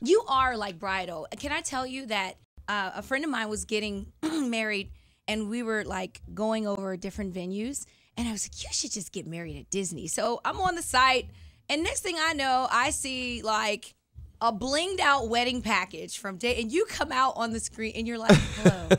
You are like bridal. Can I tell you that a friend of mine was getting married, and we were like going over different venues, and I was like, you should just get married at Disney. So I'm on the site, and next thing I know, I see like a blinged out wedding package from and you come out on the screen, and you're like, hello,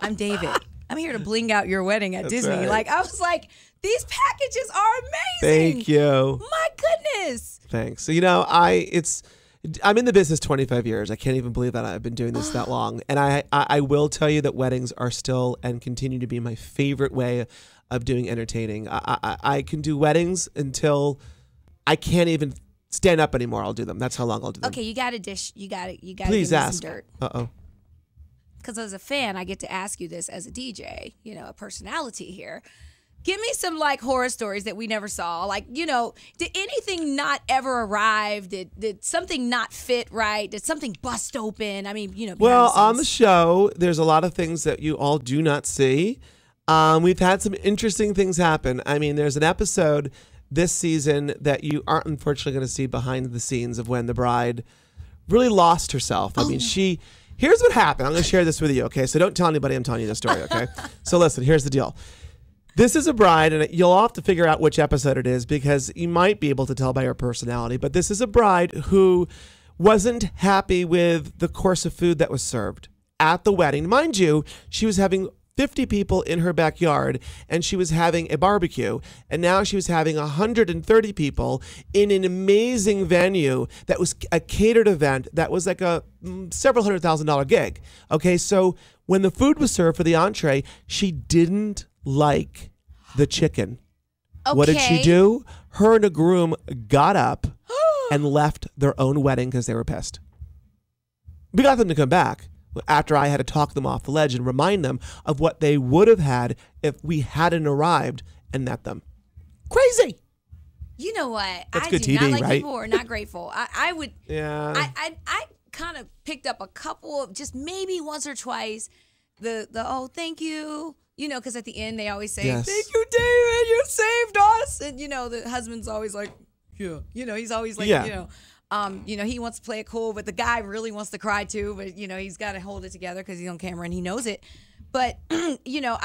I'm David. I'm here to bling out your wedding at Disney. Right. Like, I was like, these packages are amazing. Thank you. My goodness. Thanks. So, you know, I'm in the business 25 years. I can't even believe that I've been doing this that long. And I will tell you that weddings are still and continue to be my favorite way of doing entertaining. I can do weddings until I can't even stand up anymore. I'll do them. That's how long I'll do them. Okay, you got to dish. You got to Please give me ask. some dirt. Uh-oh. Because as a fan, I get to ask you this as a DJ, you know, a personality here. Give me some like horror stories that we never saw. Like, you know, did anything not ever arrive? Did something not fit right? Did something bust open? I mean, you know. Well, on the show, there's a lot of things that you all do not see. We've had some interesting things happen. I mean, there's an episode this season that you aren't unfortunately going to see behind the scenes of when the bride really lost herself. I mean, here's what happened. I'm going to share this with you, okay? So don't tell anybody I'm telling you this story, okay? So listen, here's the deal. This is a bride, and you'll all have to figure out which episode it is because you might be able to tell by her personality, but this is a bride who wasn't happy with the course of food that was served at the wedding. Mind you, she was having 50 people in her backyard, and she was having a barbecue, and now she was having 130 people in an amazing venue that was a catered event that was like a several $100,000 gig. Okay, so when the food was served for the entree, she didn't like the chicken. Okay. What did she do? Her and a groom got up and left their own wedding because they were pissed. We got them to come back after I had to talk them off the ledge and remind them of what they would have had if we hadn't arrived and met them. Crazy. You know what? That's I good do TV, not like right? people who are not grateful. I would. Yeah. I kind of picked up a couple of just maybe once or twice the oh thank you. You know, because at the end they always say, Yes. thank you, David, you saved us. And, you know, the husband's always like, yeah. You know, he's always like, Yeah. you know, he wants to play it cool, but the guy really wants to cry too. But, you know, he's got to hold it together because he's on camera and he knows it. But, you know,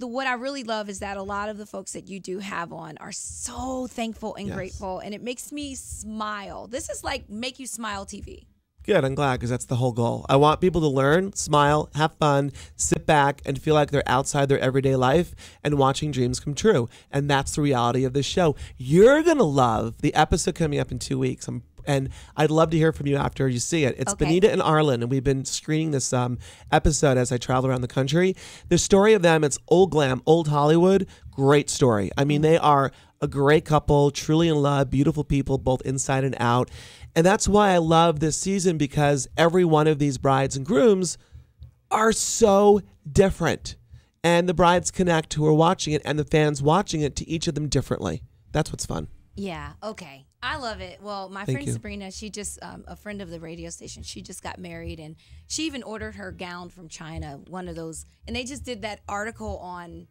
what I really love is that a lot of the folks that you do have on are so thankful and grateful. And it makes me smile. This is like make you smile TV. Good. I'm glad because that's the whole goal. I want people to learn, smile, have fun, sit back, and feel like they're outside their everyday life and watching dreams come true. And that's the reality of this show. You're going to love the episode coming up in 2 weeks. And I'd love to hear from you after you see it. It's Okay. Benita and Arlen, and we've been screening this episode as I travel around the country. The story of them, it's old glam, old Hollywood. Great story. I mean, they are a great couple, truly in love, beautiful people, both inside and out. And that's why I love this season because every one of these brides and grooms are so different. And the brides connect who are watching it and the fans watching it to each of them differently. That's what's fun. Yeah, okay. I love it. Well, my Thank friend you. Sabrina, she just, a friend of the radio station, she just got married and she even ordered her gown from China, one of those. And they just did that article on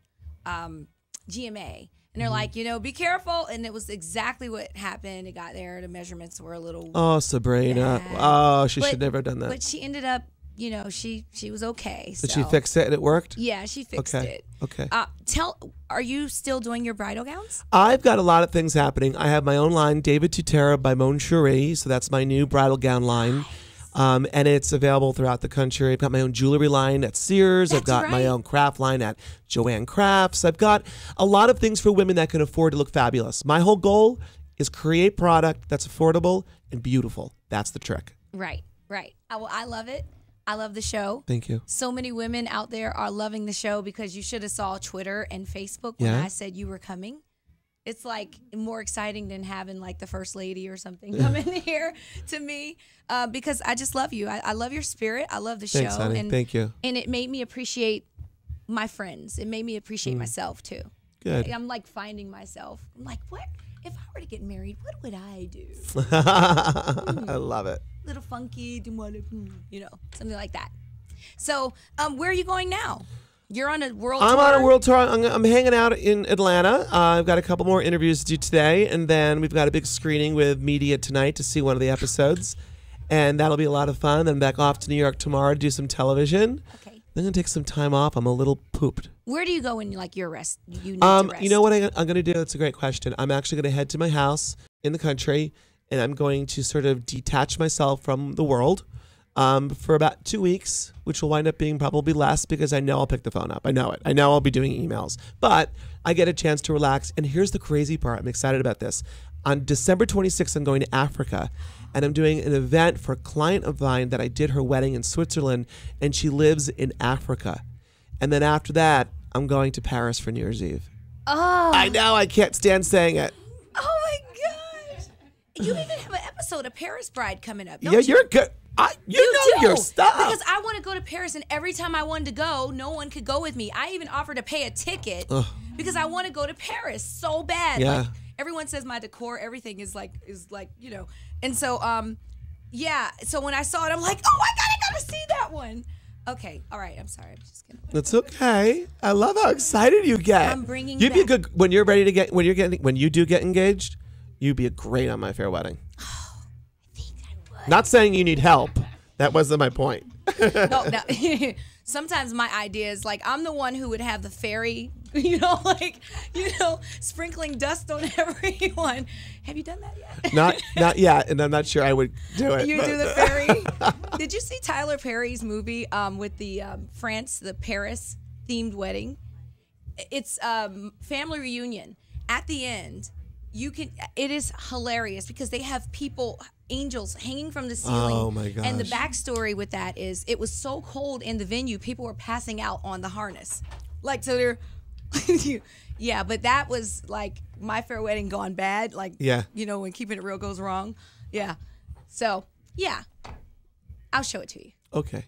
GMA. And they're like, you know, be careful. And it was exactly what happened. It got there. The measurements were a little. Oh, Sabrina. bad. Oh, she should never have done that. But she ended up, you know, she was okay. Did so. she fix it and it worked? Yeah, she fixed it. Okay. Are you still doing your bridal gowns? I've got a lot of things happening. I have my own line, David Tutera by Mon Cherie. So that's my new bridal gown line. And it's available throughout the country. I've got my own jewelry line at Sears. I've got my own craft line at Joanne Crafts. I've got a lot of things for women that can afford to look fabulous. My whole goal is create product that's affordable and beautiful. That's the trick. Right. I love it. I love the show. Thank you. So many women out there are loving the show because you should have saw Twitter and Facebook when I said you were coming. It's like more exciting than having like the first lady or something come in here to me because I just love you. I love your spirit. I love the Thanks, show. honey. And, thank you. And it made me appreciate my friends. It made me appreciate myself too. Good. I'm like finding myself. I'm like, what? If I were to get married, what would I do? I love it. Little funky, you know, something like that. So where are you going now? You're on a world tour? I'm on a world tour. I'm hanging out in Atlanta. I've got a couple more interviews to do today, and then we've got a big screening with media tonight to see one of the episodes. and that'll be a lot of fun. Then back off to New York tomorrow to do some television. Okay. Then gonna take some time off. I'm a little pooped. Where do you go when like your rest? You need to rest. You know what I'm gonna do? That's a great question. I'm actually gonna head to my house in the country, and I'm going to sort of detach myself from the world for about 2 weeks, which will wind up being probably less because I know I'll pick the phone up. I know it. I know I'll be doing emails, but I get a chance to relax. And here's the crazy part. I'm excited about this. On December 26th, I'm going to Africa, and I'm doing an event for a client of mine that I did her wedding in Switzerland, and she lives in Africa. And then after that, I'm going to Paris for New Year's Eve. Oh. I know. I can't stand saying it. Oh my gosh. You even have an episode of Paris Bride coming up. Don't Yeah, you? you're good. You know do. your stuff. Because I want to go to Paris, and every time I wanted to go, no one could go with me. I even offered to pay a ticket because I want to go to Paris so bad. Yeah. Like, everyone says my decor, everything is like, you know. And so, yeah. So when I saw it, I'm like, oh my God, I got to see that one. Okay. All right. I'm sorry. I'm just kidding. That's okay. I love how excited you get. I'm bringing You'd be back- good when you're ready to get when you do get engaged. You'd be great on My Fair Wedding. I think I would. Not saying you need help. That wasn't my point. No. Sometimes my idea is like I'm the one who would have the fairy, sprinkling dust on everyone. Have you done that yet? Not yet, and I'm not sure I would do it. You do the fairy. Did you see Tyler Perry's movie with the the Paris themed wedding? It's family reunion. At the end, it is hilarious because they have angels hanging from the ceiling. Oh my gosh. And the backstory with that is it was so cold in the venue, people were passing out on the harness. Like, so they're, yeah, but that was like My Fair Wedding gone bad. Like, yeah. When Keeping It Real goes wrong. Yeah. So, yeah, I'll show it to you. Okay.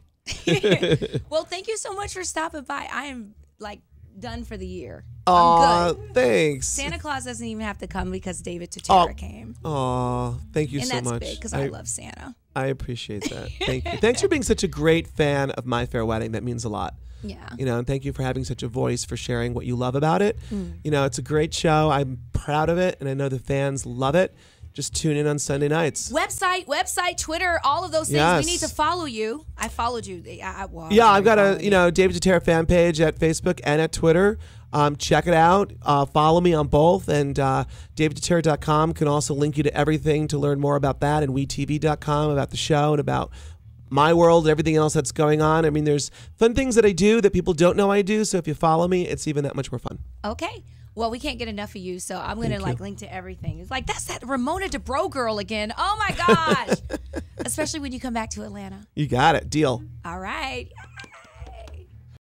Well, thank you so much for stopping by. I am like done for the year. Aw, I'm good. Thanks. Santa Claus doesn't even have to come because David Tutera came. Aw, thank you And so that's much. big because I love Santa. I appreciate that. Thank you. Thanks for being such a great fan of My Fair Wedding. That means a lot. Yeah. And thank you for having such a voice, for sharing what you love about it. It's a great show. I'm proud of it, and I know the fans love it. Just tune in on Sunday nights. Website, Twitter, all of those things. Yes. We need to follow you. I followed you. I've got a David Tutera fan page at Facebook and at Twitter. Check it out. Follow me on both, and davidtutera.com can also link you to everything to learn more about that, and WeTV.com about the show and about my world, everything else that's going on. I mean, there's fun things that I do that people don't know I do. So if you follow me, it's even that much more fun. Okay. Well, we can't get enough of you, so I'm going to link to everything. It's like, that's that Ramona DeBro girl again. Oh, my gosh. Especially when you come back to Atlanta. You got it. Deal. All right.